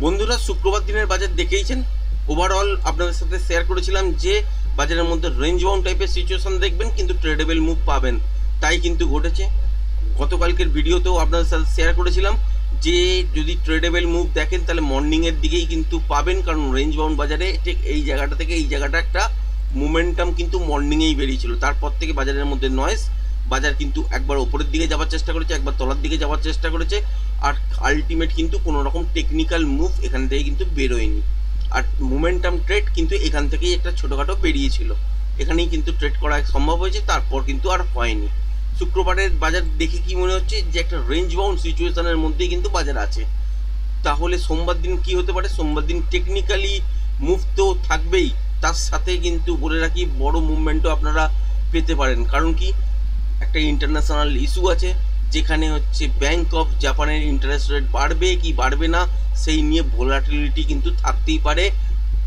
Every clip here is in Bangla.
বন্ধুরা, শুক্রবার দিনের বাজার দেখেইছেন। ওভারঅল আপনাদের সাথে শেয়ার করেছিলাম যে বাজারের মধ্যে রেঞ্জ বাউন্ড টাইপের সিচুয়েশন দেখবেন, কিন্তু ট্রেডেবল মুভ পাবেন। তাই কিন্তু ঘটেছে। গতকালকের ভিডিওতেও আপনাদের সাথে শেয়ার করেছিলাম যে যদি ট্রেডেবল মুভ দেখেন তাহলে মর্নিংয়ের দিকেই কিন্তু পাবেন, কারণ রেঞ্জ বাউন্ড বাজারে ঠিক এই জায়গাটা থেকে এই জায়গাটা একটা মোমেন্টাম কিন্তু মর্নিংয়েই বেরিয়েছিল। তারপর থেকে বাজারের মধ্যে নয়েজ, বাজার কিন্তু একবার ওপরের দিকে যাওয়ার চেষ্টা করেছে, একবার তলার দিকে যাওয়ার চেষ্টা করেছে, আর আলটিমেট কিন্তু কোনো রকম টেকনিক্যাল মুভ এখান থেকে কিন্তু বেরোয়নি। আর মোমেন্টাম ট্রেড কিন্তু এখান থেকেই একটা ছোটোখাটো বেরিয়েছিল, এখানেই কিন্তু ট্রেড করা সম্ভব হয়েছে, তারপর কিন্তু আর হয়নি। শুক্রবারের বাজার দেখে কি মনে হচ্ছে যে একটা রেঞ্জ বাউন্ড সিচুয়েশনের মধ্যেই কিন্তু বাজার আছে। তাহলে সোমবার দিন কি হতে পারে? সোমবার দিন টেকনিক্যালি মুভ তো থাকবেই, তার সাথে কিন্তু বলে রাখি বড় মুভমেন্টও আপনারা পেতে পারেন। কারণ কি, একটা ইন্টারন্যাশনাল ইস্যু আছে, যেখানে হচ্ছে ব্যাংক অফ জাপানের ইন্টারেস্ট রেট বাড়বে কি বাড়বে না সেই নিয়ে ভোলাটিলিটি কিন্তু থাকতেই পারে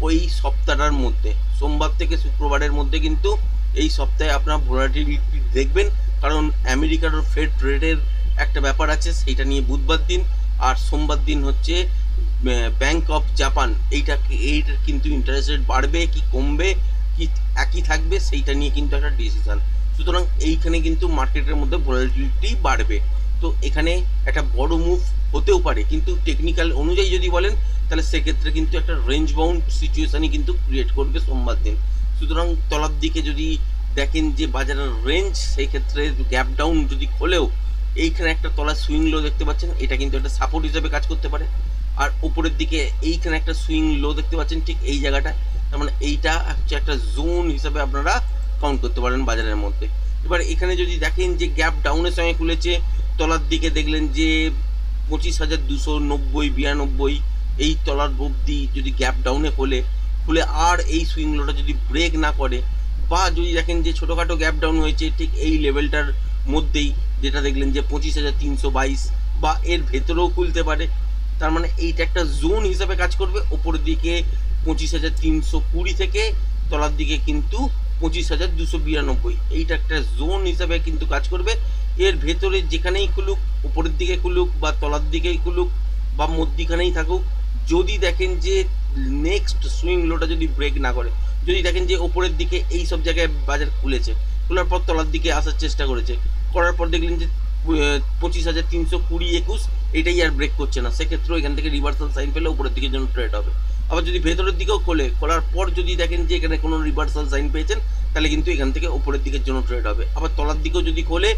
ওই সপ্তাহটার মধ্যে। সোমবার থেকে শুক্রবারের মধ্যে কিন্তু এই সপ্তাহে আপনারা ভোলাটিলিটি দেখবেন, কারণ আমেরিকার ফেড রেটের একটা ব্যাপার আছে, সেইটা নিয়ে বুধবার দিন। আর সোমবার দিন হচ্ছে ব্যাংক অফ জাপান, এইটার কিন্তু ইন্টারেস্ট রেট বাড়বে কি কমবে কি একই থাকবে সেইটা নিয়ে কিন্তু একটা ডিসিশন। সুতরাং এইখানে কিন্তু মার্কেটের মধ্যে ভোলাটিলিটি বাড়বে। তো এখানে একটা বড় মুভ হতেও পারে, কিন্তু টেকনিক্যাল অনুযায়ী যদি বলেন তাহলে সেক্ষেত্রে কিন্তু একটা রেঞ্জ বাউন্ড সিচুয়েশানই কিন্তু ক্রিয়েট করবে সোমবার দিন। সুতরাং তলার দিকে যদি দেখেন যে বাজারের রেঞ্জ, সেই ক্ষেত্রে গ্যাপ ডাউন যদি খোলেও এইখানে একটা তলার সুইং লো দেখতে পাচ্ছেন, এটা কিন্তু একটা সাপোর্ট হিসেবে কাজ করতে পারে। আর উপরের দিকে এইখানে একটা সুইং লো দেখতে পাচ্ছেন ঠিক এই জায়গাটা, তার মানে এইটা হচ্ছে একটা জোন হিসাবে আপনারা কাউন্ট করতে পারেন বাজারের মধ্যে। এবার এখানে যদি দেখেন যে গ্যাপ ডাউনের সঙ্গে খুলেছে, তলার দিকে দেখলেন যে 25,290-92 এই তলার অবধি যদি গ্যাপ ডাউনে খুলে আর এই সুইং লোটা যদি ব্রেক না করে, বা যদি দেখেন যে ছোটোখাটো গ্যাপ ডাউন হয়েছে ঠিক এই লেভেলটার মধ্যেই, যেটা দেখলেন যে 25,322 বা এর ভেতরেও খুলতে পারে, তার মানে এইটা একটা জোন হিসাবে কাজ করবে। ওপরের দিকে 25,320 থেকে তলার দিকে কিন্তু 25,292, এইটা একটা জোন হিসাবে কিন্তু কাজ করবে। এর ভেতরে যেখানেই খুলুক, উপরের দিকে খুলুক বা তলার দিকেই খুলুক বা মধ্যিখানেই থাকুক, যদি দেখেন যে নেক্সট সুইং লোটা যদি ব্রেক না করে, যদি দেখেন যে ওপরের দিকে এই সব জায়গায় বাজার খুলেছে, খোলার পর তলার দিকে আসার চেষ্টা করার পর দেখলেন যে 25,320-21 এইটাই আর ব্রেক করছে না, সেক্ষেত্রেও এখান থেকে রিভার্সাল সাইন পেলে উপরের দিকে জন্য ট্রেড হবে। আবার যদি ভেতরের দিকেও খোলার পর যদি দেখেন যে এখানে কোনো রিভার্সাল সাইন পেয়েছেন, তাহলে কিন্তু এখান থেকে উপরের দিকের জন্য ট্রেড হবে। আবার তলার দিকেও যদি খোলে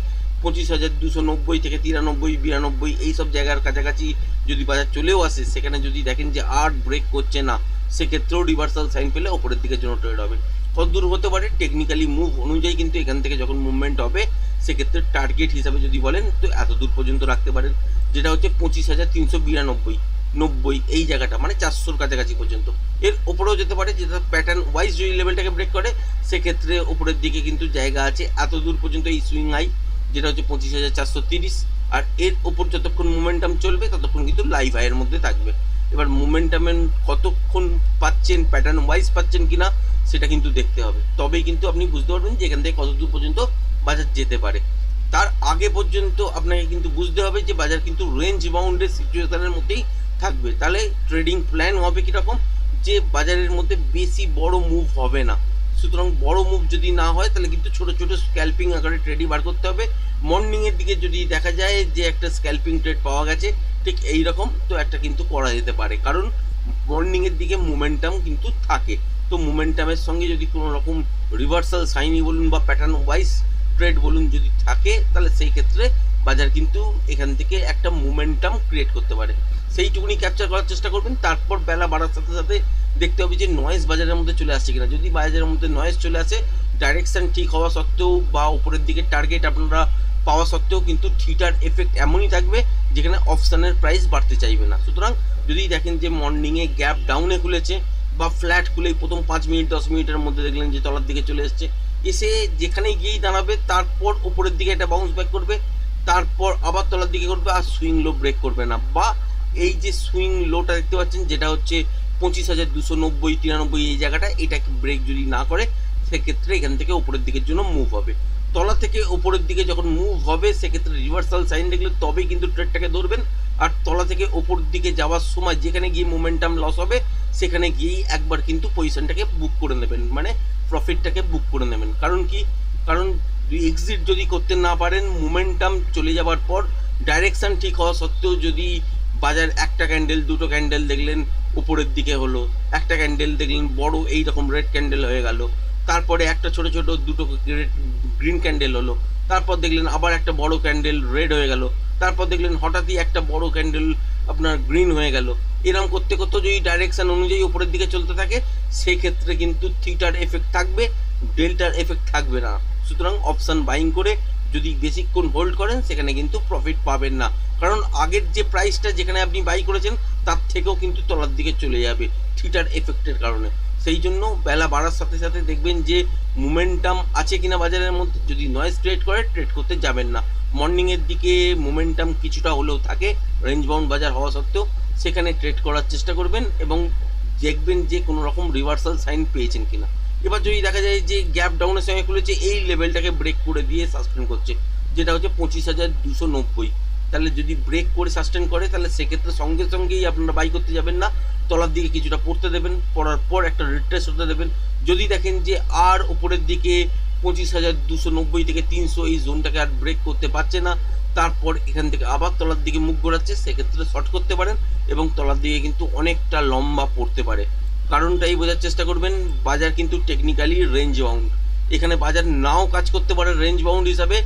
25,290 থেকে 93-92 এই সব জায়গার কাছাকাছি যদি বাজার চলেও আসে, সেখানে যদি দেখেন যে আর ব্রেক করছে না, সেক্ষেত্রেও রিভার্সাল সাইন পেলে ওপরের দিকের জন্য ট্রেড হবে। কত দূর হতে পারে? টেকনিক্যালি মুভ অনুযায়ী কিন্তু এখান থেকে যখন মুভমেন্ট হবে, সেক্ষেত্রে টার্গেট হিসাবে যদি বলেন তো এত দূর পর্যন্ত রাখতে পারেন, যেটা হচ্ছে 25,392-90 এই জায়গাটা, মানে 400-র কাছাকাছি পর্যন্ত। এর ওপরেও যেতে পারে, যেটা প্যাটার্ন ওয়াইজ যদি লেভেলটাকে ব্রেক করে, সেক্ষেত্রে ওপরের দিকে কিন্তু জায়গা আছে এত দূর পর্যন্ত এই সুইং হাই, যেটা হচ্ছে 25,430। আর এর ওপর যতক্ষণ মোমেন্টাম চলবে ততক্ষণ কিন্তু লাইভ হাইয়ের মধ্যে থাকবে। এবার মোমেন্টামের কতক্ষণ পাচ্ছেন, প্যাটার্ন ওয়াইজ পাচ্ছেন কিনা সেটা কিন্তু দেখতে হবে, তবেই কিন্তু আপনি বুঝতে পারবেন যে এখান থেকে কত দূর পর্যন্ত বাজার যেতে পারে। তার আগে পর্যন্ত আপনাকে কিন্তু বুঝতে হবে যে বাজার কিন্তু রেঞ্জ বাউন্ডের সিচুয়েশনের মধ্যেই থাকবে। তাহলে ট্রেডিং প্ল্যান হবে কীরকম, যে বাজারের মধ্যে বেশি বড় মুভ হবে না। সুতরাং বড় মুভ যদি না হয় তাহলে কিন্তু ছোটো ছোটো স্ক্যাল্পিং আকারে ট্রেডই বার করতে হবে। মর্নিংয়ের দিকে যদি দেখা যায় যে একটা স্ক্যাল্পিং ট্রেড পাওয়া গেছে ঠিক এই রকম, তো একটা কিন্তু করা যেতে পারে, কারণ মর্নিংয়ের দিকে মোমেন্টাম কিন্তু থাকে। তো মোমেন্টামের সঙ্গে যদি কোনো রকম রিভার্সাল সাইনই বলুন বা প্যাটার্ন ওয়াইজ ট্রেড বলুন যদি থাকে, তাহলে সেই ক্ষেত্রে বাজার কিন্তু এখান থেকে একটা মোমেন্টাম ক্রিয়েট করতে পারে, সেইটুকুনি ক্যাপচার করার চেষ্টা করবেন। তারপর বেলা বাড়ার সাথে সাথে দেখতে হবে যে নয়েজ বাজারের মধ্যে চলে আসছে কিনা। যদি বাজারের মধ্যে নয়েজ চলে আসে, ডাইরেকশান ঠিক হওয়া সত্ত্বেও বা উপরের দিকে টার্গেট আপনারা পাওয়া সত্ত্বেও কিন্তু থিটার এফেক্ট এমনই থাকবে যেখানে অপশানের প্রাইস বাড়তে চাইবে না। সুতরাং যদি দেখেন যে মর্নিংয়ে গ্যাপ ডাউনে খুলেছে বা ফ্ল্যাট খুলেই প্রথম 5 মিনিট 10 মিনিটের মধ্যে দেখলেন যে তলার দিকে চলে এসে যেখানে গিয়েই দাঁড়াবে, তারপর উপরের দিকে একটা বাউন্স ব্যাক করবে, তারপর আবার তলার দিকে করবে, আর সুইং লো ব্রেক করবে না। বা এই যে সুইং লোটা দেখতে পাচ্ছেন, যেটা হচ্ছে 25,290-93 এই জায়গাটা, এটাকে ব্রেক যদি না করে, সেক্ষেত্রে এখান থেকে উপরের দিকের জন্য মুভ হবে। তলা থেকে উপরের দিকে যখন মুভ হবে, সেক্ষেত্রে রিভার্সাল সাইন দেখলে তবেই কিন্তু ট্রেডটাকে ধরবেন। আর তলা থেকে ওপর দিকে যাওয়ার সময় যেখানে গিয়ে মোমেন্টাম লস হবে সেখানে গিয়েই একবার কিন্তু পজিশনটাকে বুক করে নেবেন, মানে প্রফিটটাকে বুক করে নেবেন। কারণ কি, কারণ এক্সিট যদি করতে না পারেন, মোমেন্টাম চলে যাওয়ার পর ডাইরেকশান ঠিক হওয়া সত্ত্বেও যদি বাজার একটা ক্যান্ডেল দুটো ক্যান্ডেল দেখলেন উপরের দিকে হলো, একটা ক্যান্ডেল দেখলেন বড় এইরকম রেড ক্যান্ডেল হয়ে গেল, তারপরে একটা ছোট ছোট দুটো গ্রিন ক্যান্ডেল হলো, তারপর দেখলেন আবার একটা বড় ক্যান্ডেল রেড হয়ে গেল, তারপর দেখলেন হঠাৎই একটা বড় ক্যান্ডেল আপনার গ্রিন হয়ে গেল, এরকম করতে করতে যদি ডাইরেকশন অনুযায়ী উপরের দিকে চলতে থাকে সেক্ষেত্রে কিন্তু থিটার এফেক্ট থাকবে, ডেল্টার এফেক্ট থাকবে না। সুতরাং অপশান বাইং করে যদি বেশিক্ষণ হোল্ড করেন সেখানে কিন্তু প্রফিট পাবেন না, কারণ আগের যে প্রাইসটা যেখানে আপনি বাই করেছেন তার থেকেও কিন্তু তলার দিকে চলে যাবে থিটার এফেক্টের কারণে। সেই জন্য বেলা বাড়ার সাথে সাথে দেখবেন যে মোমেন্টাম আছে কিনা বাজারের মধ্যে, যদি নয়েজ ক্রিয়েট করে ট্রেড করতে যাবেন না। মর্নিংয়ের দিকে মোমেন্টাম কিছুটা হলেও থাকে রেঞ্জ বাউন্ড বাজার হওয়া সত্ত্বেও, সেখানে ট্রেড করার চেষ্টা করবেন এবং দেখবেন যে কোনো রকম রিভার্সাল সাইন পেয়েছেন কিনা। এবার যদি দেখা যায় যে গ্যাপ ডাউনের সঙ্গে খুলেছে, এই লেভেলটাকে ব্রেক করে দিয়ে সাসপেন্ড করছে, যেটা হচ্ছে 25,290, তাহলে যদি ব্রেক করে সাসটেন করে তাহলে সেক্ষেত্রে সঙ্গে সঙ্গেই আপনারা বাই করতে যাবেন না, তলার দিকে কিছুটা পড়তে দেবেন, পড়ার পর একটা রিট্রেস হতে দেবেন। যদি দেখেন যে আর উপরের দিকে 25,290 থেকে 300 এই জোনটাকে আর ব্রেক করতে পারছে না, তারপর এখান থেকে আবার তলার দিকে মুখ ঘোরাচ্ছে, সেক্ষেত্রে শর্ট করতে পারেন এবং তলার দিকে কিন্তু অনেকটা লম্বা পড়তে পারে। কারণটাই বোঝার চেষ্টা করবেন, বাজার কিন্তু টেকনিক্যালি রেঞ্জ বাউন্ড, এখানে বাজার নাও কাজ করতে পারে রেঞ্জ বাউন্ড হিসাবে।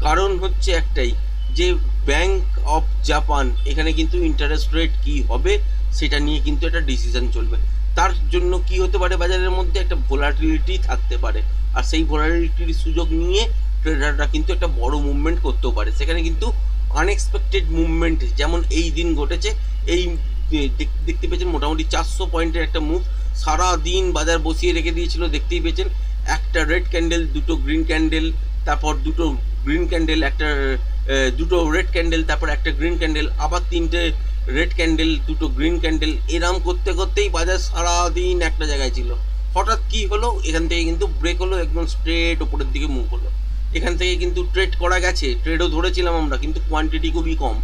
কারণ হচ্ছে একটাই, যে ব্যাংক অফ জাপান এখানে কিন্তু ইন্টারেস্ট রেট কী হবে সেটা নিয়ে কিন্তু একটা ডিসিশন চলবে, তার জন্য কি হতে পারে বাজারের মধ্যে একটা ভোলাটিলিটি থাকতে পারে, আর সেই ভোলাটিলিটির সুযোগ নিয়ে ট্রেডাররা কিন্তু একটা বড় মুভমেন্ট করতেও পারে। সেখানে কিন্তু আনএক্সপেক্টেড মুভমেন্ট যেমন এই দিন ঘটেছে, এই দেখতে পেয়েছেন মোটামুটি 400 পয়েন্টের একটা মুভ সারা দিন বাজার বসিয়ে রেখে দিয়েছিল। দেখতেই পেয়েছেন একটা রেড ক্যান্ডেল, দুটো গ্রিন ক্যান্ডেল, তারপর দুটো গ্রিন ক্যান্ডেল, একটা দুটো রেড ক্যান্ডেল, তারপর একটা গ্রিন ক্যান্ডেল, আবার তিনটে রেড ক্যান্ডেল, দুটো গ্রিন ক্যান্ডেল, এরম করতে করতেই বাজার সারাদিন একটা জায়গায় ছিল। হঠাৎ কি হলো, এখান থেকে কিন্তু ব্রেক হলো, একদম স্ট্রেট ওপরের দিকে মুভ হলো। এখান থেকে কিন্তু ট্রেড করা গেছে, ট্রেডও ধরেছিলাম আমরা, কিন্তু কোয়ান্টিটি খুবই কম।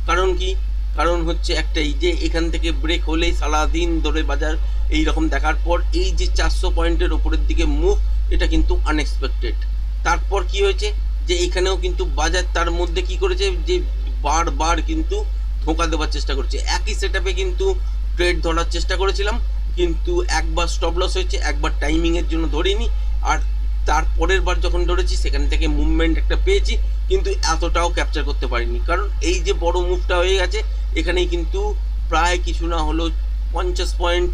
কারণ কি, কারণ হচ্ছে একটাই, যে এখান থেকে ব্রেক হলেই সারাদিন ধরে বাজার এই রকম দেখার পর এই যে 400 পয়েন্টের ওপরের দিকে মুভ, এটা কিন্তু আনএক্সপেক্টেড। তারপর কি হয়েছে, যে এখানেও কিন্তু বাজার তার মধ্যে কি করেছে, যে বারবার কিন্তু ধোঁকা দেওয়ার চেষ্টা করছে। একই সেটআপে কিন্তু ট্রেড ধরার চেষ্টা করেছিলাম, কিন্তু একবার স্টপ লস হয়েছে, একবার টাইমিংয়ের জন্য ধরিনি, আর তারপরের বার যখন ধরেছি সেখান থেকে মুভমেন্ট একটা পেয়েছি, কিন্তু এতটাও ক্যাপচার করতে পারিনি। কারণ এই যে বড় মুভটা হয়ে গেছে, এখানেই কিন্তু প্রায় কিছু না হলো 50 পয়েন্ট,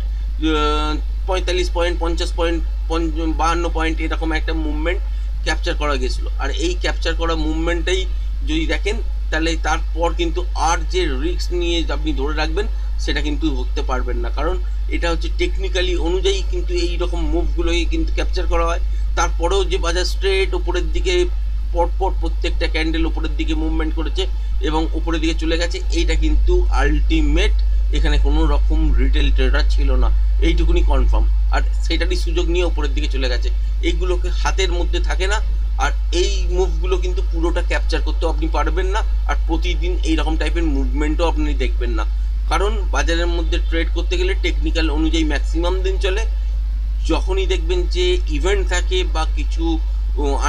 45 পয়েন্ট, 50 পয়েন্ট, 52 পয়েন্ট এরকম একটা মুভমেন্ট ক্যাপচার করা গেছিলো। আর এই ক্যাপচার করা মুভমেন্টটাই যদি দেখেন, তাহলে তারপর কিন্তু আর যে রিস্ক নিয়ে আপনি ধরে রাখবেন সেটা কিন্তু ধরতে পারবেন না। কারণ এটা হচ্ছে টেকনিক্যালি অনুযায়ী কিন্তু এই রকম মুভগুলোই কিন্তু ক্যাপচার করা হয়। তারপরেও যে বাজার স্ট্রেট ওপরের দিকে পরপর প্রত্যেকটা ক্যান্ডেল উপরের দিকে মুভমেন্ট করেছে এবং উপরের দিকে চলে গেছে, এইটা কিন্তু আলটিমেট, এখানে কোনো রকম রিটেল ট্রেডার ছিল না, এইটুকুনি কনফার্ম। আর সেটারই সুযোগ নিয়ে উপরের দিকে চলে গেছে, এইগুলোকে হাতের মধ্যে থাকে না। আর এই মুভগুলো কিন্তু পুরোটা ক্যাপচার করতেও আপনি পারবেন না, আর প্রতিদিন এই রকম টাইপের মুভমেন্টও আপনি দেখবেন না। কারণ বাজারের মধ্যে ট্রেড করতে গেলে টেকনিক্যাল অনুযায়ী ম্যাক্সিমাম দিন চলে। যখনই দেখবেন যে ইভেন্ট থাকে বা কিছু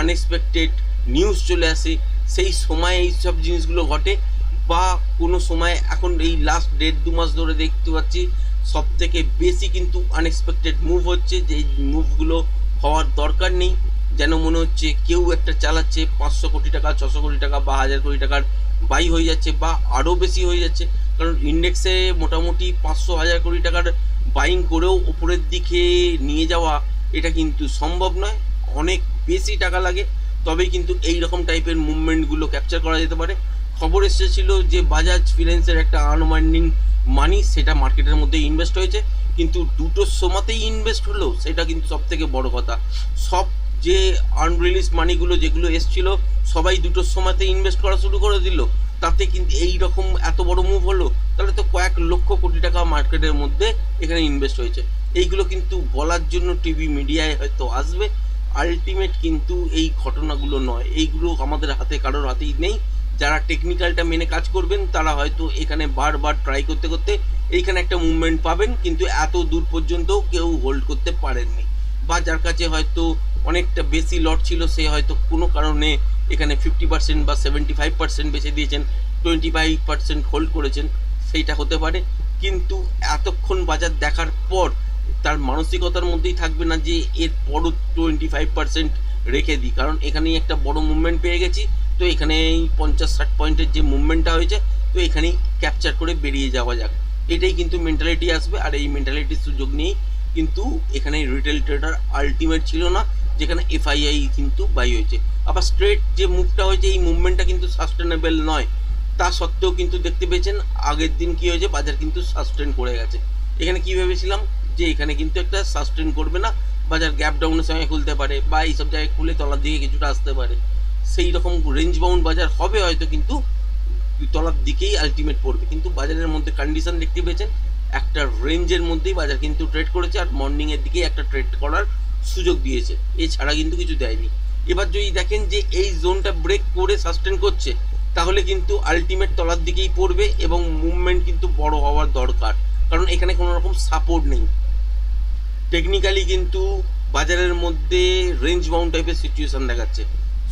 আনএক্সপেক্টেড নিউজ চলে আসে, সেই সময় এই সব জিনিসগুলো ঘটে। বা কোনো সময় এখন এই লাস্ট 1.5-2 মাস ধরে দেখতে পাচ্ছি সব থেকে বেশি কিন্তু আনএক্সপেক্টেড মুভ হচ্ছে, যে মুভগুলো হওয়ার দরকার নেই। যেন মনে হচ্ছে কেউ একটা চালাচ্ছে 500 কোটি টাকা, 600 কোটি টাকা বা 1000 কোটি টাকার বাই হয়ে যাচ্ছে বা আরও বেশি হয়ে যাচ্ছে। কারণ ইন্ডেক্সে মোটামুটি 500-1000 কোটি টাকার বাইং করেও উপরের দিকে নিয়ে যাওয়া এটা কিন্তু সম্ভব নয়, অনেক বেশি টাকা লাগে, তবেই কিন্তু এই রকম টাইপের মুভমেন্টগুলো ক্যাপচার করা যেতে পারে। খবর এসেছিল যে বাজাজ ফিন্যান্সের একটা আনওয়াইন্ডিং মানি সেটা মার্কেটের মধ্যে ইনভেস্ট হয়েছে, কিন্তু দুটোর সময়তেই ইনভেস্ট হলো, সেটা কিন্তু সব থেকে বড় কথা। সব যে আনরিলিজ মানিগুলো যেগুলো এসছিল সবাই দুটোর সময়তে ইনভেস্ট করা শুরু করে দিল, তাতে কিন্তু এই রকম এত বড় মুভ হলো, তাহলে তো কয়েক লক্ষ কোটি টাকা মার্কেটের মধ্যে এখানে ইনভেস্ট হয়েছে। এইগুলো কিন্তু বলার জন্য টিভি মিডিয়ায় হয়তো আসবে, আলটিমেট কিন্তু এই ঘটনাগুলো নয়, এইগুলো আমাদের হাতে কারোর হাতেই নেই। যারা টেকনিক্যালটা মেনে কাজ করবেন তারা হয়তো এখানে বারবার ট্রাই করতে করতে এইখানে একটা মুভমেন্ট পাবেন, কিন্তু এত দূর পর্যন্ত কেউ হোল্ড করতে পারেননি, বা যার কাছে হয়তো অনেকটা বেশি লট ছিল সে হয়তো কোনো কারণে এখানে 50% বা 75% বেঁচে দিয়েছেন, 25% হোল্ড করেছেন, সেইটা হতে পারে। কিন্তু এতক্ষণ বাজার দেখার পর তার মানসিকতার মধ্যেই থাকবে না যে এর পরও 25% রেখে দিই, কারণ এখানেই একটা বড় মুভমেন্ট পেয়ে গেছি, তো এখানেই 50-60 পয়েন্টের যে মুভমেন্টটা হয়েছে তো এখানেই ক্যাপচার করে বেরিয়ে যাওয়া যাক, এটাই কিন্তু মেন্টালিটি আসবে। আর এই মেন্টালিটির সুযোগ নিয়েই কিন্তু এখানে রিটেল ট্রেডার আলটিমেট ছিল না, যেখানে এফআইআই কিন্তু বাই হয়েছে। আবার স্ট্রেট যে মুভটা হয়েছে এই মুভমেন্টটা কিন্তু সাস্টেনেবল নয়, তা সত্ত্বেও কিন্তু দেখতে পেয়েছেন আগের দিন কি হয়েছে, বাজার কিন্তু সাস্টেন করে গেছে। এখানে কি ভেবেছিলাম যে এখানে কিন্তু একটা সাস্টেন করবে না, বাজার গ্যাপ ডাউনের সঙ্গে খুলতে পারে বা এইসব জায়গায় খুলে তলার দিকে কিছুটা আসতে পারে, সেই রকম রেঞ্জ বাউন্ড বাজার হবে হয়তো, কিন্তু তলার দিকেই আলটিমেট পড়বে। কিন্তু বাজারের মধ্যে কন্ডিশন দেখতে পেয়েছেন একটা রেঞ্জের মধ্যেই বাজার কিন্তু ট্রেড করেছে, আর মর্নিংয়ের দিকেই একটা ট্রেড করার সুযোগ দিয়েছে, এছাড়া কিন্তু কিছু দেয়নি। এবার যদি দেখেন যে এই জোনটা ব্রেক করে সাস্টেন করছে, তাহলে কিন্তু আলটিমেট তলার দিকেই পড়বে এবং মুভমেন্ট কিন্তু বড় হওয়ার দরকার, কারণ এখানে কোনো রকম সাপোর্ট নেই। টেকনিক্যালি কিন্তু বাজারের মধ্যে রেঞ্জ বাউন্ড টাইপের সিচুয়েশন দেখাচ্ছে,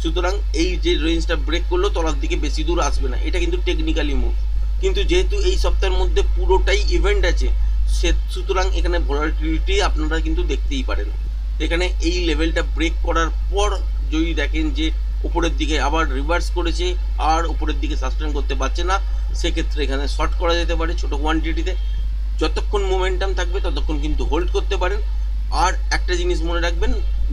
সুতরাং এই যে রেঞ্জটা ব্রেক করলো তলার দিকে বেশি দূর আসবে না, এটা কিন্তু টেকনিক্যালি মুভ। কিন্তু যেহেতু এই সপ্তাহের মধ্যে পুরোটাই ইভেন্ট আছে, সুতরাং এখানে ভলাটিলিটি আপনারা কিন্তু দেখতেই পারেন। এখানে এই লেভেলটা ব্রেক করার পর যদি দেখেন যে উপরের দিকে আবার রিভার্স করেছে আর উপরের দিকে সাস্টেন করতে পারছে না, সেক্ষেত্রে এখানে শর্ট করা যেতে পারে ছোটো কোয়ান্টিটিতে। যতক্ষণ মোমেন্টাম থাকবে ততক্ষণ কিন্তু হোল্ড করতে পারেন। আর একটা জিনিস মনে রাখবেন,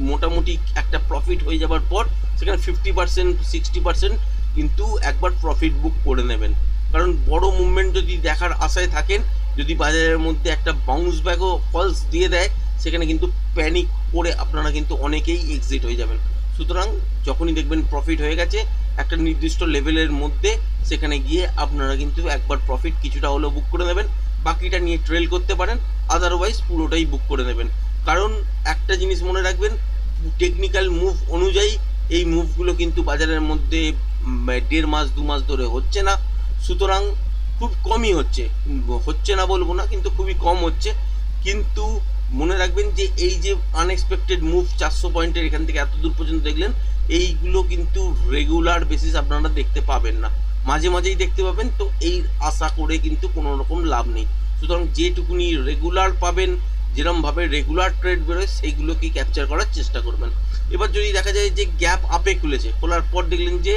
মোটামুটি একটা প্রফিট হয়ে যাবার পর সেখানে 50% 60% কিন্তু একবার প্রফিট বুক করে নেবেন, কারণ বড় মুভমেন্ট যদি দেখার আশায় থাকেন, যদি বাজারের মধ্যে একটা বাউন্স ব্যাকও ফলস দিয়ে দেয়, সেখানে কিন্তু প্যানিক করে আপনারা কিন্তু অনেকেই এক্সিট হয়ে যাবেন। সুতরাং যখনই দেখবেন প্রফিট হয়ে গেছে একটা নির্দিষ্ট লেভেলের মধ্যে, সেখানে গিয়ে আপনারা কিন্তু একবার প্রফিট কিছুটা হলেও বুক করে নেবেন, বাকিটা নিয়ে ট্রেল করতে পারেন, আদারওয়াইজ পুরোটাই বুক করে নেবেন। কারণ একটা জিনিস মনে রাখবেন, টেকনিক্যাল মুভ অনুযায়ী এই মুভগুলো কিন্তু বাজারের মধ্যে 1.5 মাস 2 মাস ধরে হচ্ছে না, সুতরাং খুব কমই হচ্ছে না বলবো না, কিন্তু খুবই কম হচ্ছে। কিন্তু মনে রাখবেন যে এই যে আনএক্সপেক্টেড মুভ 400 পয়েন্টের এখান থেকে এত দূর পর্যন্ত দেখলেন, এইগুলো কিন্তু রেগুলার বেসিস আপনারা দেখতে পাবেন না, মাঝে মাঝেই দেখতে পাবেন, তো এই আশা করে কিন্তু কোনো রকম লাভ নেই। সুতরাং যেটুকুনি রেগুলার পাবেন, যেরকমভাবে রেগুলার ট্রেড বেরোয় সেইগুলোকেই ক্যাপচার করার চেষ্টা করবেন। এবার যদি দেখা যায় যে গ্যাপ আপে খুলেছে, খোলার পর দেখলেন যে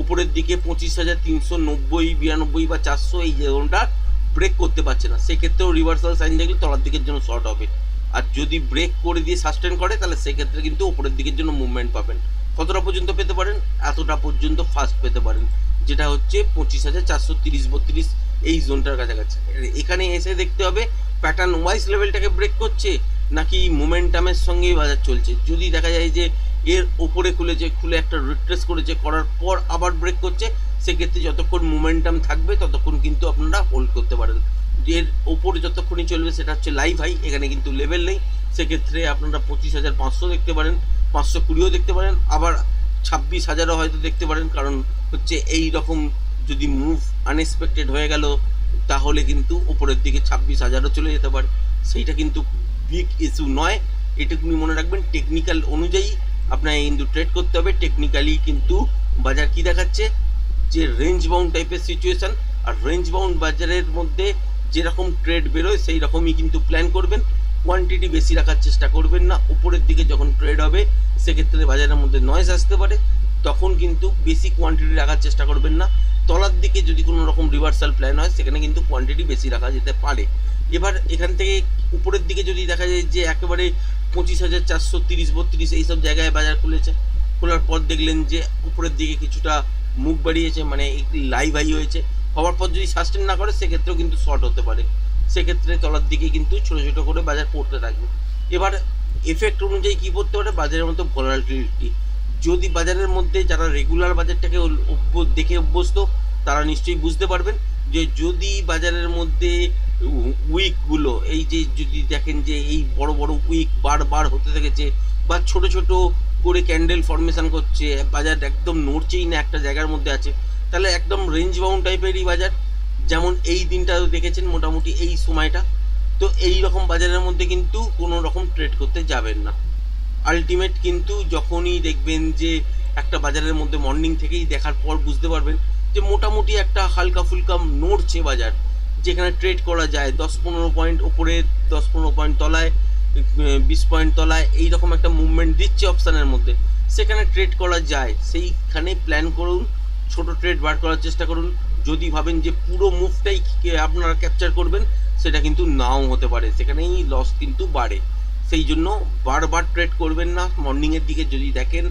উপরের দিকে 25,390, 92 বা 400 এই জোনটা ব্রেক করতে পারছে না, সেক্ষেত্রেও রিভার্সাল সাইন দেখলে তলার দিকের জন্য শর্ট হবে। আর যদি ব্রেক করে দিয়ে সাস্টেন করে তাহলে সেক্ষেত্রে কিন্তু উপরের দিকের জন্য মুভমেন্ট পাবেন। কতটা পর্যন্ত পেতে পারেন? এতটা পর্যন্ত ফার্স্ট পেতে পারেন, যেটা হচ্ছে 25,430-32 এই জোনটার কাছাকাছি। এখানে এসে দেখতে হবে প্যাটার্ন ওয়াইজ লেভেলটাকে ব্রেক করছে নাকি মোমেন্টামের সঙ্গেই বাজার চলছে। যদি দেখা যায় যে এর ওপরে খুলে একটা রিট্রেস করেছে, করার পর আবার ব্রেক করছে, সেক্ষেত্রে যতক্ষণ মোমেন্টাম থাকবে ততক্ষণ কিন্তু আপনারা হোল্ড করতে পারেন। এর ওপরে যতক্ষণই চলবে সেটা হচ্ছে লাইভ হাই, এখানে কিন্তু লেভেল নেই, সেক্ষেত্রে আপনারা 25,500 দেখতে পারেন, 520ও দেখতে পারেন, আবার 26,000ও হয়তো দেখতে পারেন। কারণ হচ্ছে এই রকম যদি মুভ আনএক্সপেক্টেড হয়ে গেল তাহলে কিন্তু উপরের দিকে 26,000ও চলে যেতে পারে, সেইটা কিন্তু বিগ ইস্যু নয়। এটুকুনি মনে রাখবেন, টেকনিক্যাল অনুযায়ী আপনাকে কিন্তু ট্রেড করতে হবে। টেকনিক্যালি কিন্তু বাজার কি দেখাচ্ছে যে রেঞ্জ বাউন্ড টাইপের সিচুয়েশান, আর রেঞ্জ বাউন্ড বাজারের মধ্যে যেরকম ট্রেড বেরোয় সেই রকমই কিন্তু প্ল্যান করবেন, কোয়ান্টিটি বেশি রাখার চেষ্টা করবেন না। উপরের দিকে যখন ট্রেড হবে সেক্ষেত্রে বাজারের মধ্যে নয়েজ আসতে পারে, তখন কিন্তু বেশি কোয়ান্টিটি রাখার চেষ্টা করবেন না। তলার দিকে যদি কোনো রকম রিভার্সাল প্ল্যান হয় সেখানে কিন্তু কোয়ান্টিটি বেশি রাখা যেতে পারে। এবার এখান থেকে উপরের দিকে যদি দেখা যায় যে একেবারে 25,430-32 এইসব জায়গায় বাজার খুলেছে, খোলার পর দেখলেন যে উপরের দিকে কিছুটা মুখ বাড়িয়েছে, মানে একটি লাইভ হাই হয়েছে, হওয়ার পর যদি সাস্টেন না করে সেক্ষেত্রেও কিন্তু শর্ট হতে পারে, সেক্ষেত্রে তলার দিকে কিন্তু ছোটো ছোটো করে বাজার পড়তে থাকবে। এবার এফেক্ট অনুযায়ী কী পড়তে পারে বাজারের মতো ভলাটিলিটি। যদি বাজারের মধ্যে যারা রেগুলার বাজারটাকে দেখে অভ্যস্ত তারা নিশ্চয়ই বুঝতে পারবেন যে যদি বাজারের মধ্যে উইকগুলো এই যে যদি দেখেন যে এই বড় বড় উইক বারবার হতে থেকেছে বা ছোট ছোট করে ক্যান্ডেল ফর্মেশন করছে, বাজার একদম নড়ছেই না, একটা জায়গার মধ্যে আছে, তাহলে একদম রেঞ্জ বাউন্ড টাইপেরই বাজার, যেমন এই দিনটা দেখেছেন মোটামুটি এই সময়টা। তো এই রকম বাজারের মধ্যে কিন্তু কোনো রকম ট্রেড করতে যাবেন না। আলটিমেট কিন্তু যখনই দেখবেন যে একটা বাজারের মধ্যে মর্নিং থেকেই দেখার পর বুঝতে পারবেন যে মোটামুটি একটা হালকা ফুলকা নড়ছে বাজার, যেখানে ট্রেড করা যায় 10-15 পয়েন্ট ওপরে, 10-15 পয়েন্ট তলায়, 20 পয়েন্ট তলায়, এইরকম একটা মুভমেন্ট দিচ্ছে অপশানের মধ্যে, সেখানে ট্রেড করা যায়। সেইখানে প্ল্যান করুন, ছোট ট্রেড বার করার চেষ্টা করুন। যদি ভাবেন যে পুরো মুভটাই আপনারা ক্যাপচার করবেন, সেটা কিন্তু নাও হতে পারে, সেখানেই লস কিন্তু বাড়ে। সেই জন্য বারবার ট্রেড করবেন না। মর্নিংয়ের দিকে যদি দেখেন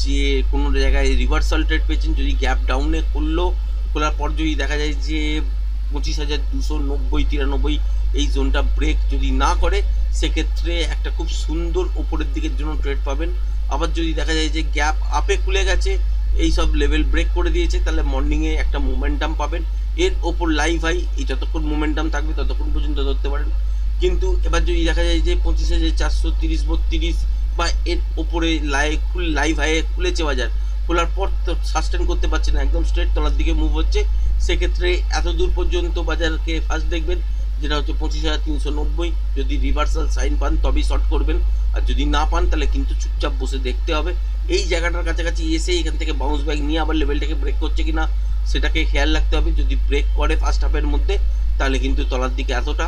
যে কোনো জায়গায় রিভার্সাল ট্রেড পেয়েছেন, যদি গ্যাপ ডাউনে খোলার পর যদি দেখা যায় যে 25,290-93 এই জোনটা ব্রেক যদি না করে, সেক্ষেত্রে একটা খুব সুন্দর ওপরের দিকের জন্য ট্রেড পাবেন। আবার যদি দেখা যায় যে গ্যাপ আপে খুলে গেছে, এই সব লেভেল ব্রেক করে দিয়েছে, তাহলে মর্নিংয়ে একটা মোমেন্টাম পাবেন। এর ওপর লাইভ হাই, এই যতক্ষণ মোমেন্টাম থাকবে ততক্ষণ পর্যন্ত ধরতে পারেন। কিন্তু এবার যদি দেখা যায় যে 25,430-32 বা এর ওপরে লাইভ হাইয়ে খুলেছে বাজার, খোলার পর তো সাস্টেন করতে পারছে না, একদম স্ট্রেট তলার দিকে মুভ হচ্ছে, সেক্ষেত্রে এত দূর পর্যন্ত বাজারকে ফার্স্ট দেখবেন, যেটা হচ্ছে 25,390। যদি রিভার্সাল সাইন পান তবেই শর্ট করবেন, আর যদি না পান তাহলে কিন্তু চুপচাপ বসে দেখতে হবে। এই জায়গাটার কাছাকাছি এসে এখান থেকে বাউন্স ব্যাক নিয়ে আবার লেভেলটাকে ব্রেক করছে কিনা সেটাকে খেয়াল রাখতে হবে। যদি ব্রেক করে ফার্স্ট হাফের মধ্যে, তাহলে কিন্তু তলার দিকে এতটা,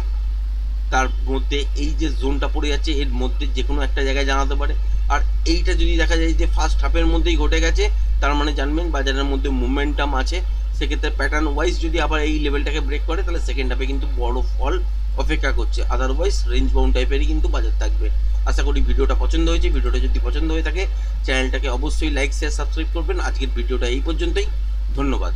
তার মধ্যে এই যে জোনটা পড়ে যাচ্ছে এর মধ্যে যে কোনো একটা জায়গায় জানাতে পারে। আর এইটা যদি দেখা যায় যে ফার্স্ট হাফের মধ্যেই ঘটে গেছে, তার মানে জানবেন বাজারের মধ্যে মোমেন্টাম আছে। সেক্ষেত্রে প্যাটার্ন ওয়াইজ যদি আবার এই লেভেলটাকে ব্রেক করে, তাহলে সেকেন্ড হাফে কিন্তু বড় ফল অপেক্ষা করছে। আদারওয়াইজ রেঞ্জ বাউন্ড টাইপেরই কিন্তু বাজার থাকবে। আশা করি ভিডিওটা পছন্দ হয়েছে। ভিডিওটা যদি পছন্দ হয়ে থাকে চ্যানেলটাকে অবশ্যই লাইক, শেয়ার, সাবস্ক্রাইব করবেন। আজকের ভিডিওটা এই পর্যন্তই, ধন্যবাদ।